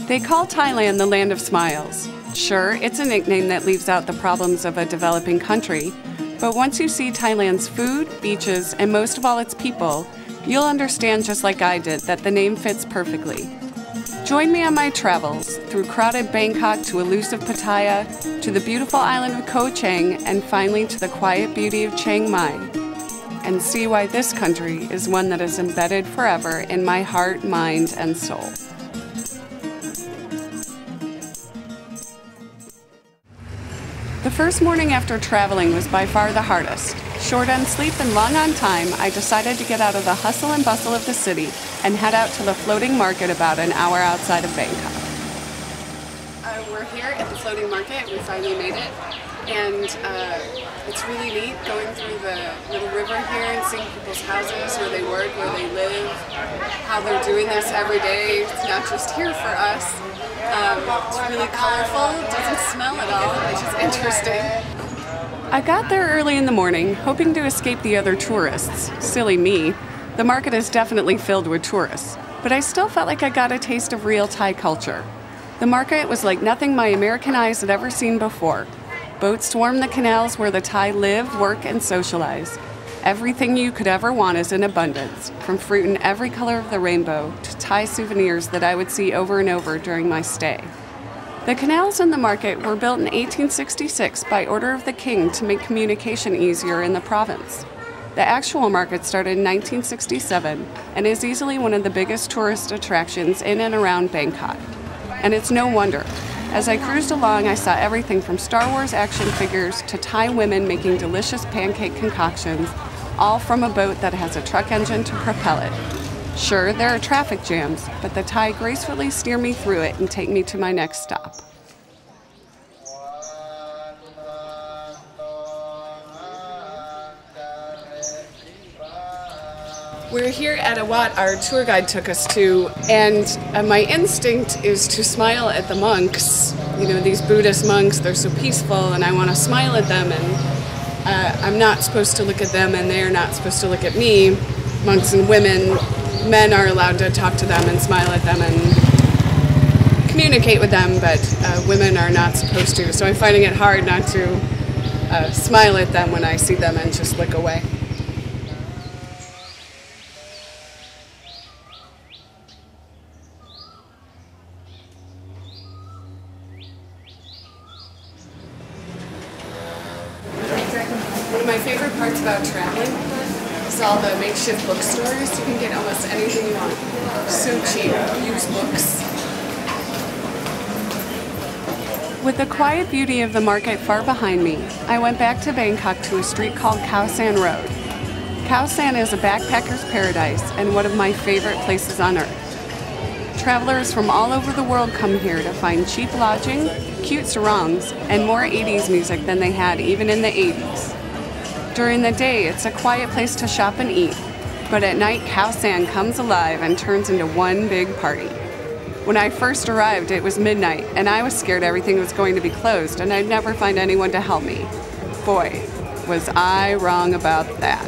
They call Thailand the land of smiles. Sure, it's a nickname that leaves out the problems of a developing country, but once you see Thailand's food, beaches, and most of all its people, you'll understand just like I did that the name fits perfectly. Join me on my travels through crowded Bangkok to elusive Pattaya, to the beautiful island of Koh Chang, and finally to the quiet beauty of Chiang Mai, and see why this country is one that is embedded forever in my heart, mind, and soul. The first morning after traveling was by far the hardest. Short on sleep and long on time, I decided to get out of the hustle and bustle of the city and head out to the floating market about an hour outside of Bangkok. We're here at the floating market. We finally made it. And it's really neat going through the little river here and seeing people's houses, where they work, where they live, how they're doing this every day. It's not just here for us. It's really colorful, it doesn't smell at all, which is interesting. I got there early in the morning, hoping to escape the other tourists. Silly me. The market is definitely filled with tourists, but I still felt like I got a taste of real Thai culture. The market was like nothing my American eyes had ever seen before. Boats swarm the canals where the Thai live, work, and socialize. Everything you could ever want is in abundance, from fruit in every color of the rainbow to Thai souvenirs that I would see over and over during my stay. The canals in the market were built in 1866 by order of the king to make communication easier in the province. The actual market started in 1967 and is easily one of the biggest tourist attractions in and around Bangkok. And it's no wonder. As I cruised along, I saw everything from Star Wars action figures to Thai women making delicious pancake concoctions, all from a boat that has a truck engine to propel it. Sure, there are traffic jams, but the Thai gracefully steer me through it and take me to my next stop. We're here at a wat our tour guide took us to, and my instinct is to smile at the monks. You know, these Buddhist monks, they're so peaceful, and I want to smile at them, and I'm not supposed to look at them, and they're not supposed to look at me. Monks and women, men are allowed to talk to them and smile at them and communicate with them, but women are not supposed to. So I'm finding it hard not to smile at them when I see them and just look away. One of my favorite parts about traveling is all the makeshift bookstores. You can get almost anything you want. So cheap, used books. With the quiet beauty of the market far behind me, I went back to Bangkok to a street called Khao San Road. Khao San is a backpacker's paradise and one of my favorite places on earth. Travelers from all over the world come here to find cheap lodging, cute sarongs, and more 80s music than they had even in the 80s. During the day, it's a quiet place to shop and eat, but at night, Khao San comes alive and turns into one big party. When I first arrived, it was midnight, and I was scared everything was going to be closed, and I'd never find anyone to help me. Boy, was I wrong about that.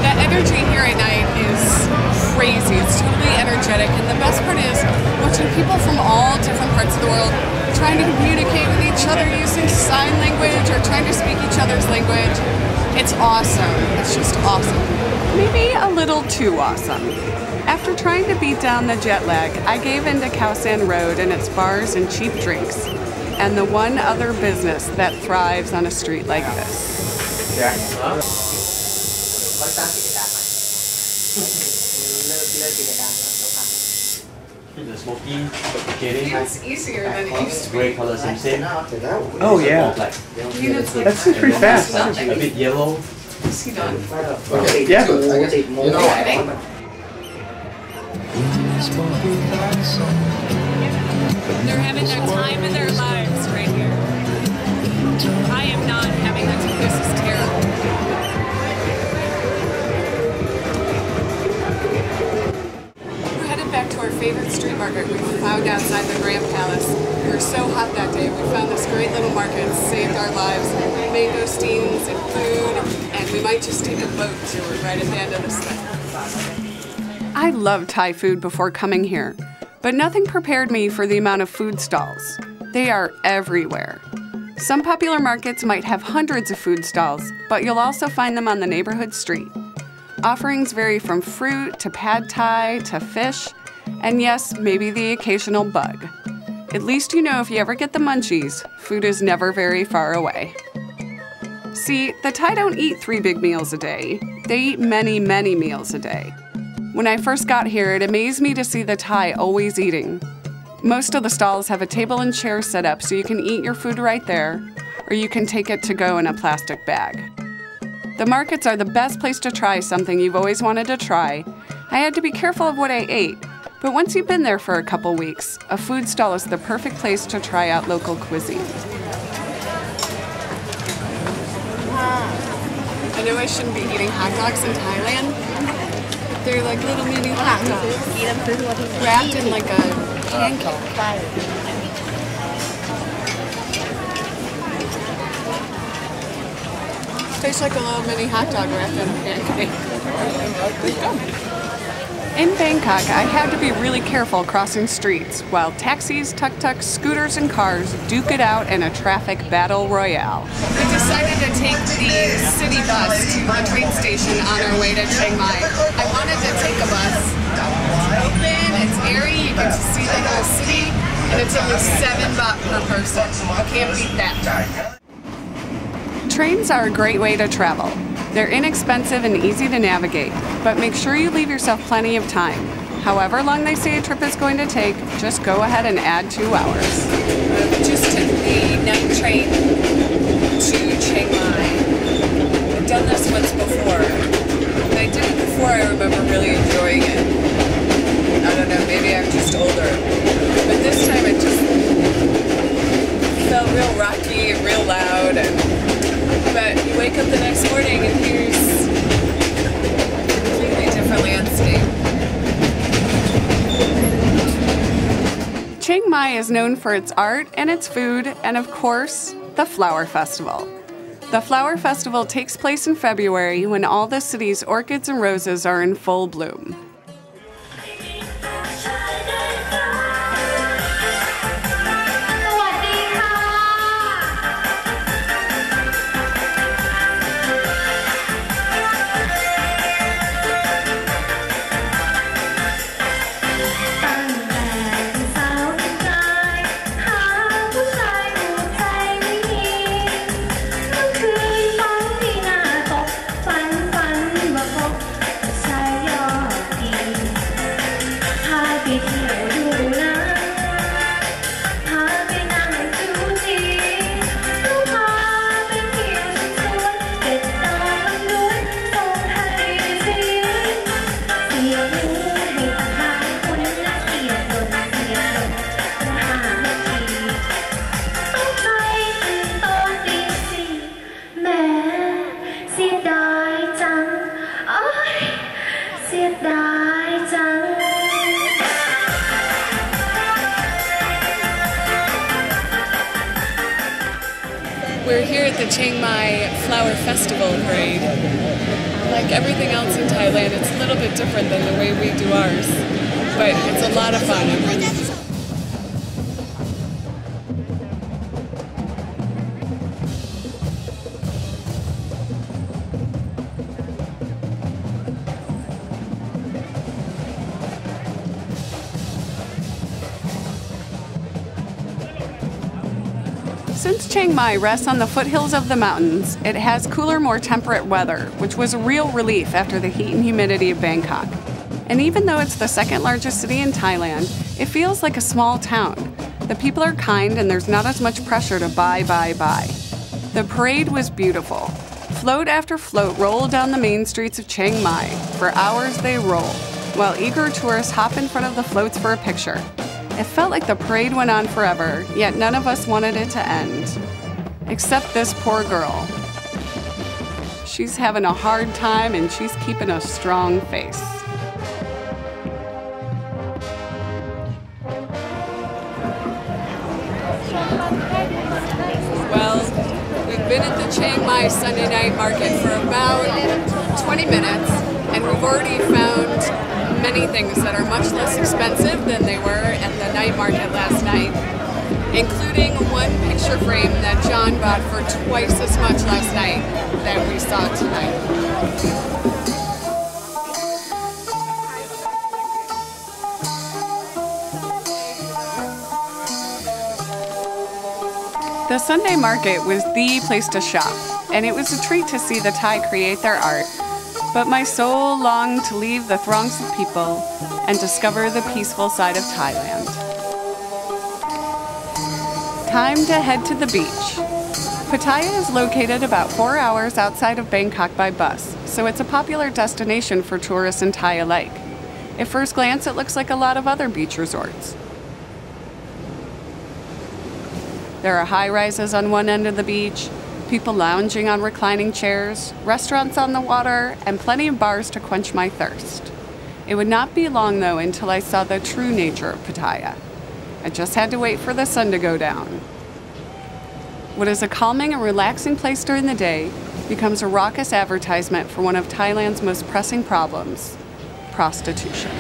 The energy here at night is crazy. It's totally energetic, and the best part is watching people from all different parts of the world trying to communicate with each other using sign language or trying to speak each other's language. It's awesome. It's just awesome. Maybe a little too awesome. After trying to beat down the jet lag, I gave in to Khao San Road and its bars and cheap drinks, and the one other business that thrives on a street like this. Yeah. The smoky beginning. Feels easier than it used to be. Gray color, same. Oh yeah. That seems pretty fast. A bit yellow. Is he done? Okay. Yeah. They're having their time in their lives right here. I am not having that time. This is terrible. We're headed back to our favorite street market we found outside the Grand Palace. We were so hot that day. We found this great little market, saved our lives. Mangosteens and food, and we might just take a boat to it right at the end of this thing. I loved Thai food before coming here, but nothing prepared me for the amount of food stalls. They are everywhere. Some popular markets might have hundreds of food stalls, but you'll also find them on the neighborhood street. Offerings vary from fruit to pad thai to fish, and yes, maybe the occasional bug. At least you know if you ever get the munchies, food is never very far away. See, the Thai don't eat 3 big meals a day. They eat many, many meals a day. When I first got here, it amazed me to see the Thai always eating. Most of the stalls have a table and chair set up so you can eat your food right there, or you can take it to go in a plastic bag. The markets are the best place to try something you've always wanted to try. I had to be careful of what I ate, but once you've been there for a couple weeks, a food stall is the perfect place to try out local cuisine. I know I shouldn't be eating hot dogs in Thailand. They're like little mini hot dogs, wrapped in like a pancake. Tastes like a little mini hot dog wrapped in a pancake. In Bangkok, I had to be really careful crossing streets while taxis, tuk-tuks, scooters, and cars duke it out in a traffic battle royale. We decided to take the city bus to the train station on our way to Chiang Mai. I wanted to take a bus. It's open, it's airy, you get to see the whole city, and it's only 7 baht per person. I can't beat that. Trains are a great way to travel. They're inexpensive and easy to navigate, but make sure you leave yourself plenty of time. However long they say a trip is going to take, just go ahead and add 2 hours. Just took the night train to Chiang Mai. I've done this once before. When I did it before, I remember really enjoying it. I don't know, maybe I'm just older. But this time it just felt real rocky and real loud. But you wake up the next morning and here's a completely different landscape. Chiang Mai is known for its art and its food, and of course, the Flower Festival. The Flower Festival takes place in February when all the city's orchids and roses are in full bloom. We're here at the Chiang Mai Flower Festival Parade. Like everything else in Thailand, it's a little bit different than the way we do ours, but it's a lot of fun. Since Chiang Mai rests on the foothills of the mountains, it has cooler, more temperate weather, which was a real relief after the heat and humidity of Bangkok. And even though it's the second largest city in Thailand, it feels like a small town. The people are kind and there's not as much pressure to buy. The parade was beautiful. Float after float roll down the main streets of Chiang Mai. For hours they roll, while eager tourists hop in front of the floats for a picture. It felt like the parade went on forever, yet none of us wanted it to end. Except this poor girl. She's having a hard time and she's keeping a strong face. Well, we've been at the Chiang Mai Sunday night market for about 20 minutes, and we've already found many things that are much less expensive than they were at the night market last night, including one picture frame that John bought for twice as much last night that we saw tonight. The Sunday market was the place to shop, and it was a treat to see the Thai create their art. But my soul longed to leave the throngs of people and discover the peaceful side of Thailand. Time to head to the beach. Pattaya is located about 4 hours outside of Bangkok by bus, so it's a popular destination for tourists and Thai alike. At first glance, it looks like a lot of other beach resorts. There are high-rises on one end of the beach, people lounging on reclining chairs, restaurants on the water, and plenty of bars to quench my thirst. It would not be long, though, until I saw the true nature of Pattaya. I just had to wait for the sun to go down. What is a calming and relaxing place during the day becomes a raucous advertisement for one of Thailand's most pressing problems: prostitution.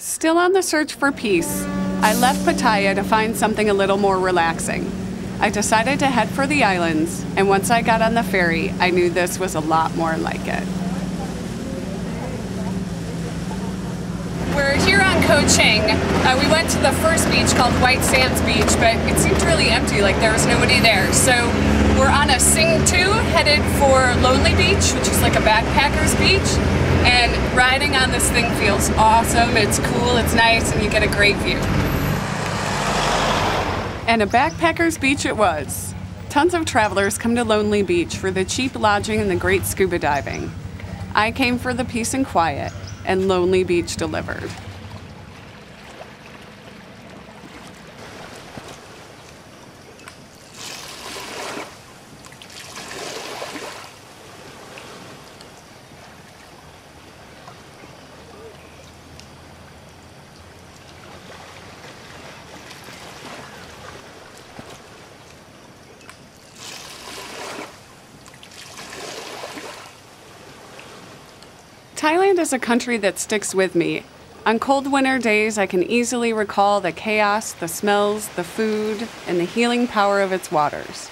Still on the search for peace, I left Pattaya to find something a little more relaxing. I decided to head for the islands, and once I got on the ferry, I knew this was a lot more like it. We're here on Koh Chang. We went to the first beach called White Sands Beach, but it seemed really empty, like there was nobody there. So we're on a Sing 2 headed for Lonely Beach, which is like a backpacker's beach. And riding on this thing feels awesome. It's cool, it's nice, and you get a great view. And a backpacker's beach it was. Tons of travelers come to Lonely Beach for the cheap lodging and the great scuba diving. I came for the peace and quiet, and Lonely Beach delivered. Thailand is a country that sticks with me. On cold winter days, I can easily recall the chaos, the smells, the food, and the healing power of its waters.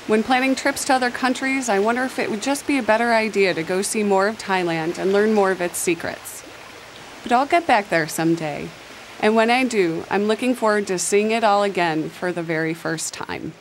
When planning trips to other countries, I wonder if it would just be a better idea to go see more of Thailand and learn more of its secrets. But I'll get back there someday. And when I do, I'm looking forward to seeing it all again for the very first time.